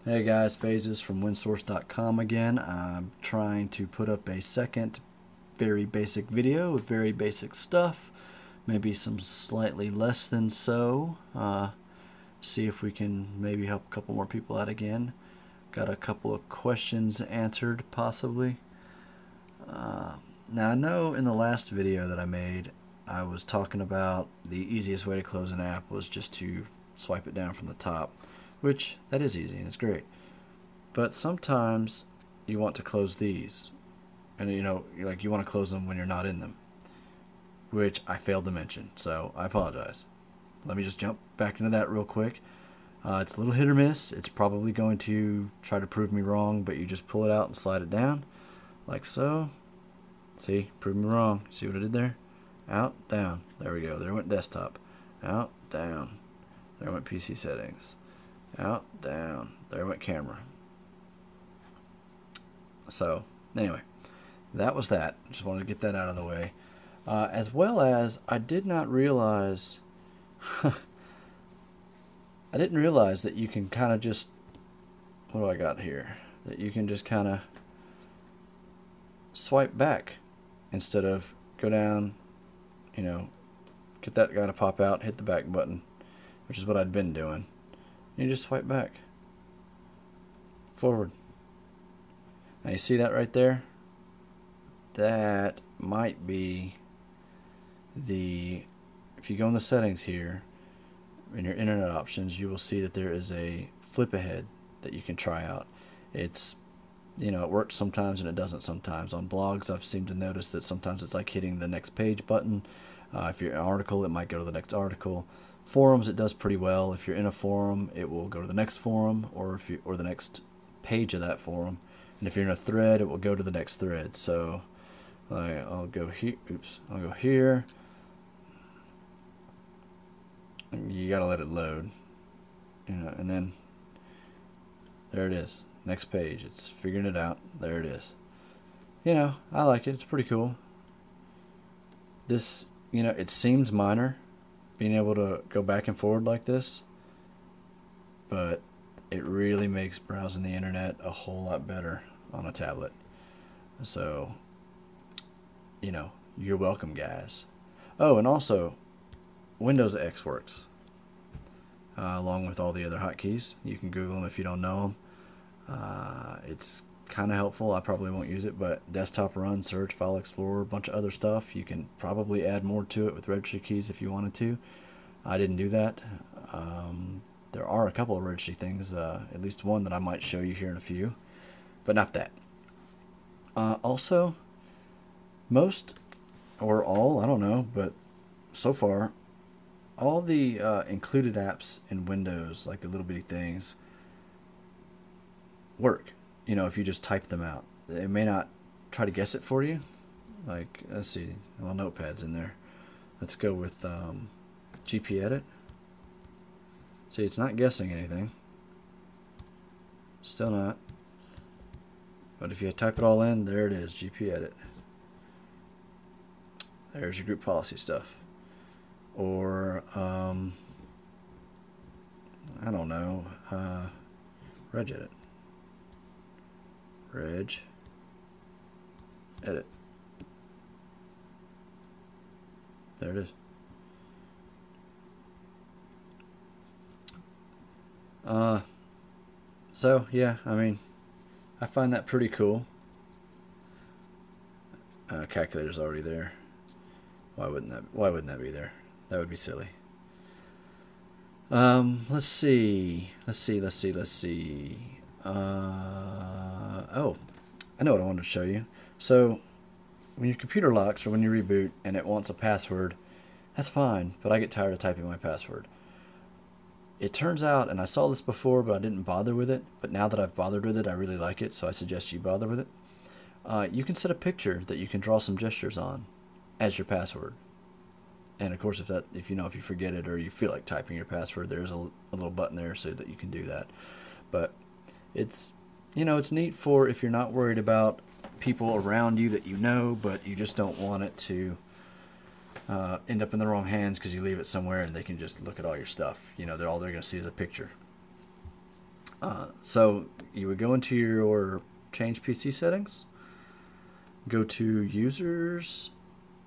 Hey guys, Phases from WinSource.com again. I'm trying to put up a second very basic video with very basic stuff, maybe some slightly less than so. See if we can maybe help a couple more people out again. Got a couple of questions answered, possibly. Now I know in the last video that I made, I was talking about the easiest way to close an app was just to swipe it down from the top, which that is easy and it's great. But sometimes you want to close these, and you want to close them when you're not in them, which I failed to mention, so I apologize. Let me just jump back into that real quick. It's a little hit or miss. It's probably going to try to prove me wrong, but you just pull it out and slide it down, like so. See, prove me wrong. See what I did there? Out, down. There we go. There went desktop. Out, down. There went PC settings. Out, down. There went camera. So, anyway, that was that. Just wanted to get that out of the way. As well as, I did not realize... I didn't realize that you can kind of just... What do I got here? That you can just kind of swipe back instead of go down, get that guy to pop out, hit the back button, which is what I'd been doing. You just swipe back, forward. Now you see that right there? That might be if you go in the settings here, in your internet options, you will see that there is a flip ahead that you can try out. It's, it works sometimes and it doesn't sometimes. On blogs, I've seemed to notice that sometimes it's like hitting the next page button. If you're in an article, it might go to the next article. Forums, it does pretty well. If you're in a forum, it will go to the next forum, or the next page of that forum. And if you're in a thread, it will go to the next thread. So I'll go here. Oops, I'll go here. And you gotta let it load, and then there it is. Next page. It's figuring it out. There it is. I like it. It's pretty cool. This, it seems minor, being able to go back and forward like this, but it really makes browsing the internet a whole lot better on a tablet. So, you're welcome, guys. Oh, and also, Windows X works, along with all the other hotkeys. You can Google them if you don't know them. It's kind of helpful. I probably won't use it, but desktop run, search, file explorer, a bunch of other stuff. You can probably add more to it with registry keys if you wanted to. I didn't do that. There are a couple of registry things, at least one that I might show you here in a few, but not that. Also, most or all, I don't know, but so far, all the included apps in Windows, like the little bitty things, work. If you just type them out. It may not try to guess it for you. Like, let's see, well, Notepad's in there. Let's go with GPEdit. See, it's not guessing anything. Still not. But if you type it all in, there it is, GPEdit. There's your group policy stuff. Or, I don't know, regedit. Reg edit. There it is. So yeah, I find that pretty cool. Calculator's already there. Why wouldn't that be there? That would be silly. Let's see. Oh, I know what I wanted to show you. So, when your computer locks or when you reboot and it wants a password, that's fine, but I get tired of typing my password. It turns out, and I saw this before, but I didn't bother with it, but now that I've bothered with it, I really like it, so I suggest you bother with it. You can set a picture that you can draw some gestures on as your password. And of course, if you forget it or you feel like typing your password, there's a little button there so that you can do that. But it's it's neat for if you're not worried about people around you that but you just don't want it to end up in the wrong hands because you leave it somewhere and they can just look at all your stuff. All they're going to see is a picture. So you would go into your change PC settings, go to users,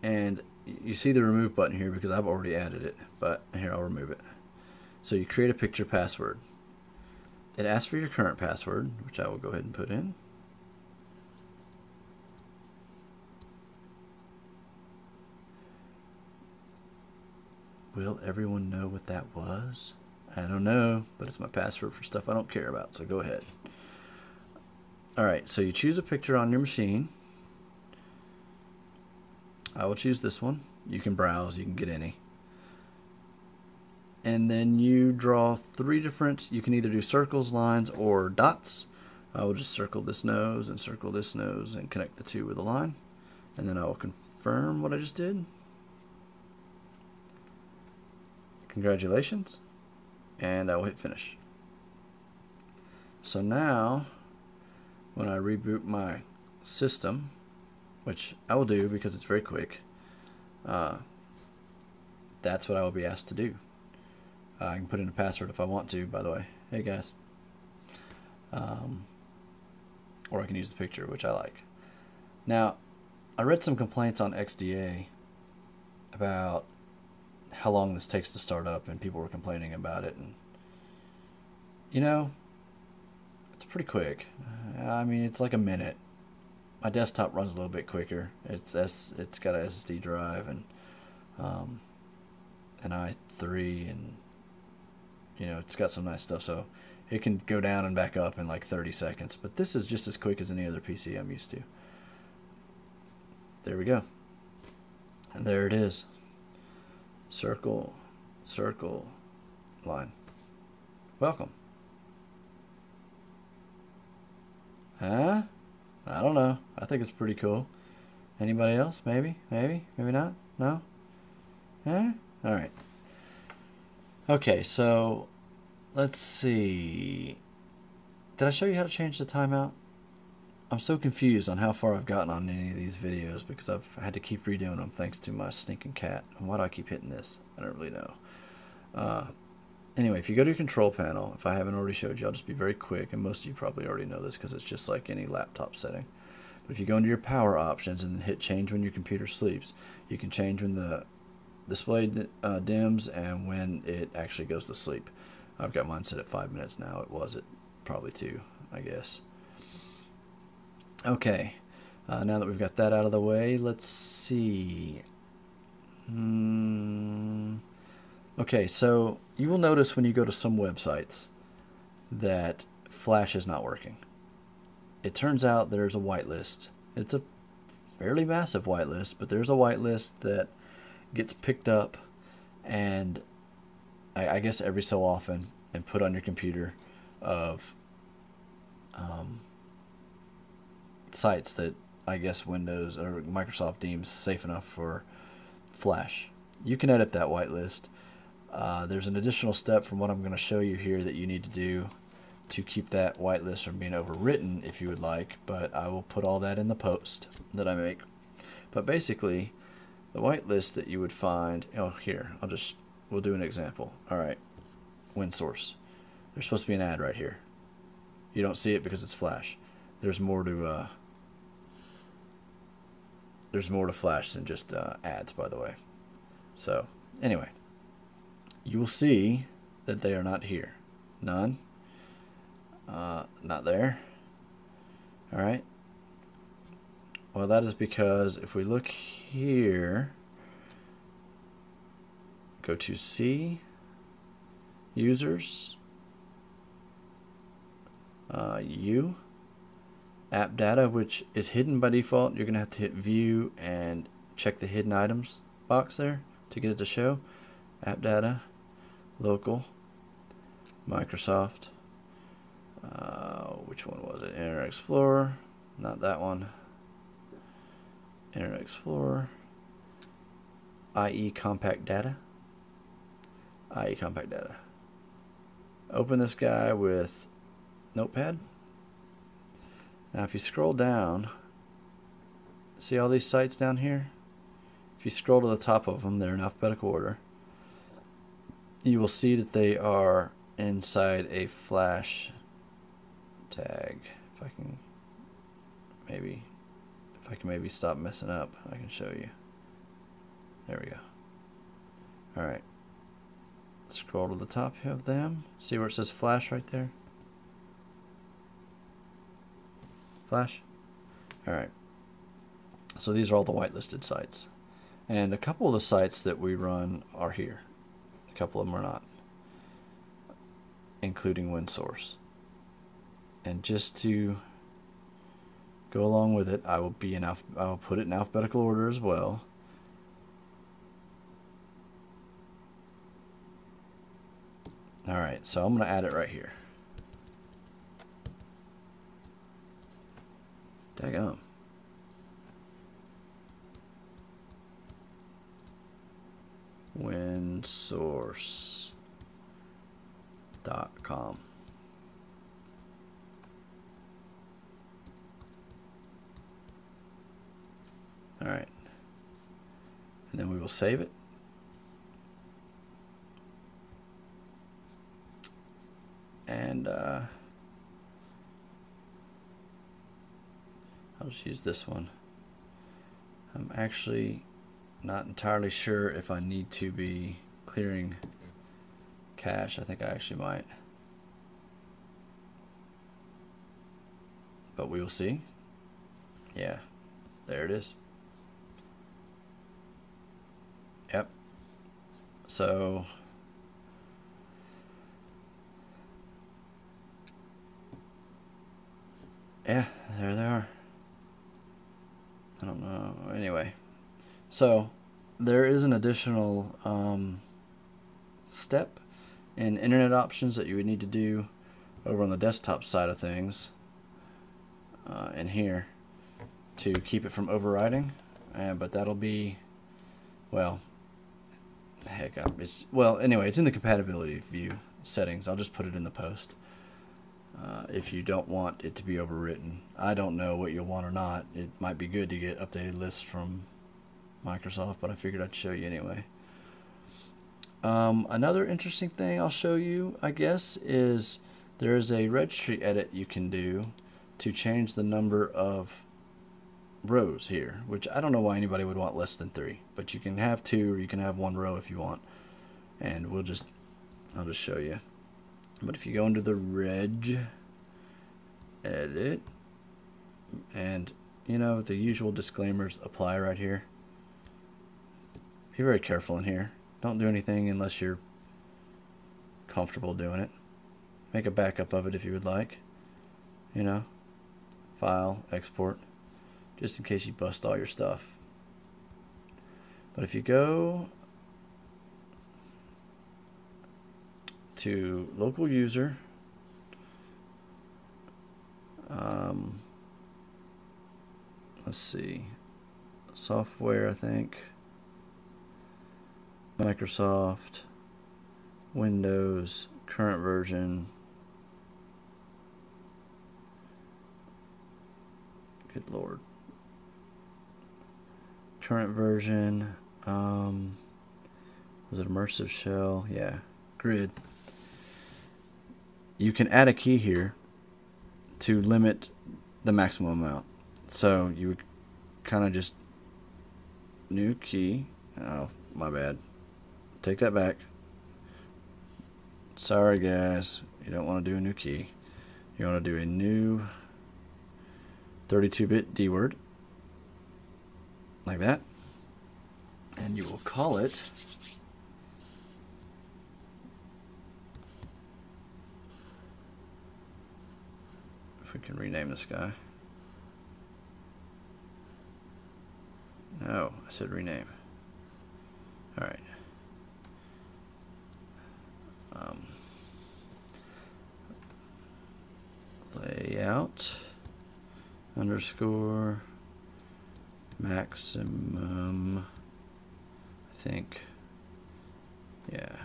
and you see the remove button here because I've already added it, but here I'll remove it. So you create a picture password. It asks for your current password, which I will go ahead and put in. Will everyone know what that was? I don't know, but it's my password for stuff I don't care about, so go ahead. Alright, so you choose a picture on your machine. I will choose this one. You can browse, you can get any. And then you draw three different, you can either do circles, lines, or dots. I will just circle this nose and circle this nose and connect the two with a line. And then I will confirm what I just did. Congratulations. And I will hit finish. So now, when I reboot my system, which I will do because it's very quick, that's what I will be asked to do. I can put in a password if I want to, by the way. Hey guys. Or I can use the picture, which I like. Now, I read some complaints on XDA about how long this takes to start up, and people were complaining about it. And you know, it's pretty quick. I mean, it's like a minute. My desktop runs a little bit quicker. It's got a SSD drive and an i3, and you know, it's got some nice stuff, so it can go down and back up in like 30 seconds. But this is just as quick as any other PC I'm used to. There we go. And there it is. Circle, circle, line. Welcome. Huh? I don't know. I think it's pretty cool. Anybody else? Maybe? Maybe? Maybe not? No? Huh? Alright. Okay, so let's see. Did I show you how to change the timeout? I'm so confused on how far I've gotten on any of these videos because I've had to keep redoing them thanks to my stinking cat. And why do I keep hitting this? I don't really know. Anyway, if you go to your control panel, if I haven't already showed you, I'll just be very quick, and most of you probably already know this because it's just like any laptop setting. But if you go into your power options and then hit change when your computer sleeps, you can change when the display dims and when it actually goes to sleep. I've got mine set at 5 minutes now. It was at probably 2, I guess. Okay, now that we've got that out of the way, let's see. Okay, so you will notice when you go to some websites that Flash is not working. It turns out there's a whitelist. It's a fairly massive whitelist, but there's a whitelist that gets picked up and I guess every so often and put on your computer of sites that I guess Windows or Microsoft deems safe enough for Flash. You can edit that whitelist. There's an additional step from what I'm going to show you here that you need to do to keep that whitelist from being overwritten if you would like, but I will put all that in the post that I make. But basically, the whitelist that you would find, oh here, we'll do an example. Alright, WinSource. There's supposed to be an ad right here. You don't see it because it's Flash. There's more to Flash than just ads, by the way. So anyway, you will see that they are not here. None. Not there. Alright. Well, that is because if we look here, go to C, Users, U, App Data, which is hidden by default. You're going to have to hit View and check the Hidden Items box there to get it to show. App Data, Local, Microsoft, which one was it? Internet Explorer, not that one. Internet Explorer, IE Compact Data, IE Compact Data. Open this guy with Notepad. Now if you scroll down, see all these sites down here? If you scroll to the top of them, they're in alphabetical order. You will see that they are inside a Flash tag. If I can maybe stop messing up, I can show you. There we go. Alright. Scroll to the top of them. See where it says Flash right there? Flash? Alright. So these are all the whitelisted sites. And a couple of the sites that we run are here. A couple of them are not. Including WinSource. And just to go along with it, I will put it in alphabetical order as well. Alright, so I'm going to add it right here. Daggum. WinSource.com. Alright. And then we will save it. And I'll just use this one. I'm actually not entirely sure if I need to be clearing cache. I think I actually might. But we will see. Yeah, there it is. Yep. So yeah, there they are. I don't know. Anyway, so there is an additional step in internet options that you would need to do over on the desktop side of things in here to keep it from overriding. But that'll be, well, heck, anyway, it's in the compatibility view settings. I'll just put it in the post. If you don't want it to be overwritten. I don't know what you'll want or not. It might be good to get updated lists from Microsoft, but I figured I'd show you anyway. Another interesting thing I'll show you, I guess, is there is a registry edit you can do to change the number of rows here, which I don't know why anybody would want less than 3, but you can have 2 or you can have 1 row if you want, and I'll just show you. But if you go into the reg edit, and you know, the usual disclaimers apply right here. Be very careful in here. Don't do anything unless you're comfortable doing it. Make a backup of it if you would like. You know, file, export, just in case you bust all your stuff. But if you go to local user, let's see, software, I think, Microsoft, Windows, current version, good lord, current version, was it immersive shell? Yeah, grid. You can add a key here to limit the maximum amount. So you would kind of just new key. Oh, my bad. Take that back. Sorry guys, you don't want to do a new key. You want to do a new 32-bit D word, like that, and you will call it if we can rename this guy. No, I said rename. Alright. Layout underscore maximum, I think, yeah,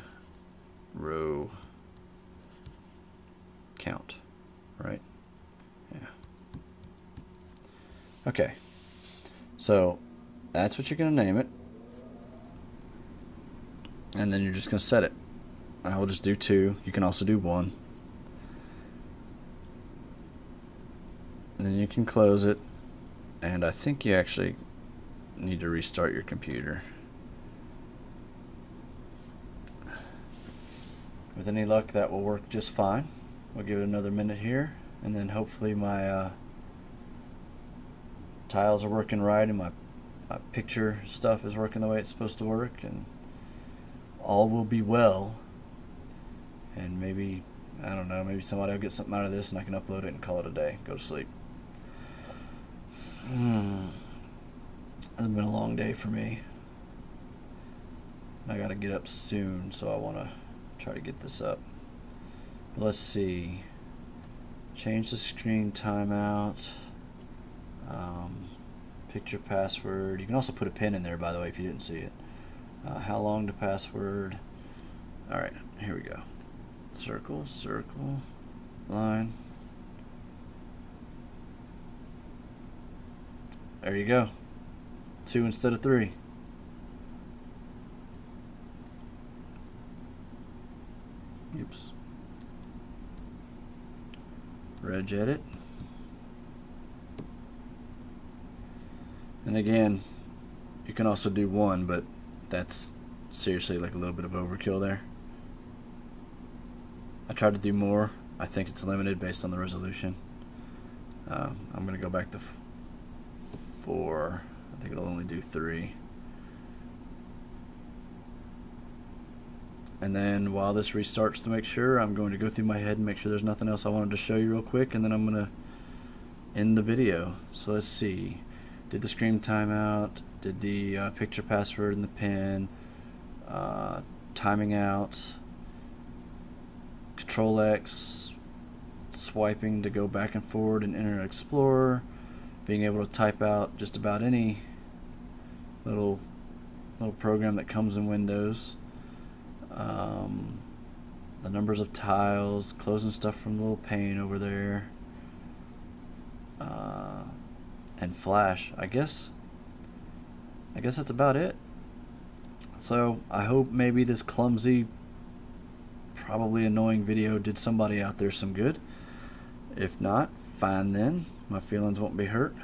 row count, right? Yeah. Okay, so that's what you're going to name it, and then you're just going to set it. I will just do 2. You can also do 1. And then you can close it, and I think you actually need to restart your computer. With any luck, that will work just fine. We'll give it another minute here, and then hopefully my tiles are working right, and my picture stuff is working the way it's supposed to work, and all will be well. And maybe, I don't know, maybe somebody will get something out of this and I can upload it and call it a day. Go to sleep. It's been a long day for me. I gotta get up soon, so I want to try to get this up. But let's see. Change the screen timeout. Picture password. You can also put a pin in there, by the way, if you didn't see it. How long to password? Alright, here we go. Circle, circle, line. There you go. 2 instead of 3. Oops. Reg edit. And again, you can also do 1, but that's seriously like a little bit of overkill there. I tried to do more. I think it's limited based on the resolution. I'm going to go back to 4. I think it'll only do 3. And then while this restarts to make sure, I'm going to go through my head and make sure there's nothing else I wanted to show you real quick, and then I'm going to end the video. So let's see. Did the screen timeout, did the picture password and the pin, timing out, Control X, swiping to go back and forward in Internet Explorer, being able to type out just about any little program that comes in Windows, the numbers of tiles, closing stuff from the little pane over there, and Flash. I guess that's about it. So I hope maybe this clumsy, probably annoying video did somebody out there some good. If not, fine then. My feelings won't be hurt.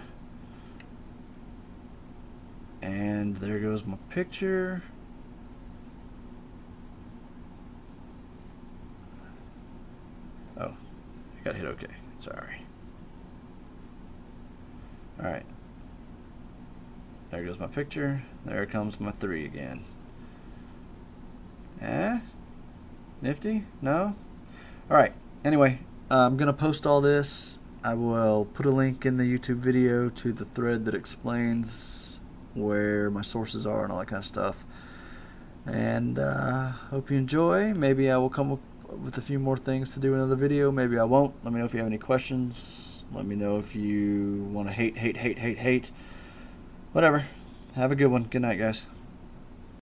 And there goes my picture. Oh, I gotta hit OK. Sorry. Alright. There goes my picture. There comes my 3 again. Nifty? No? Alright. Anyway, I'm going to post all this. I will put a link in the YouTube video to the thread that explains where my sources are and all that kind of stuff. And hope you enjoy. Maybe I will come up with a few more things to do in another video. Maybe I won't. Let me know if you have any questions. Let me know if you want to hate. Whatever. Have a good one. Good night, guys.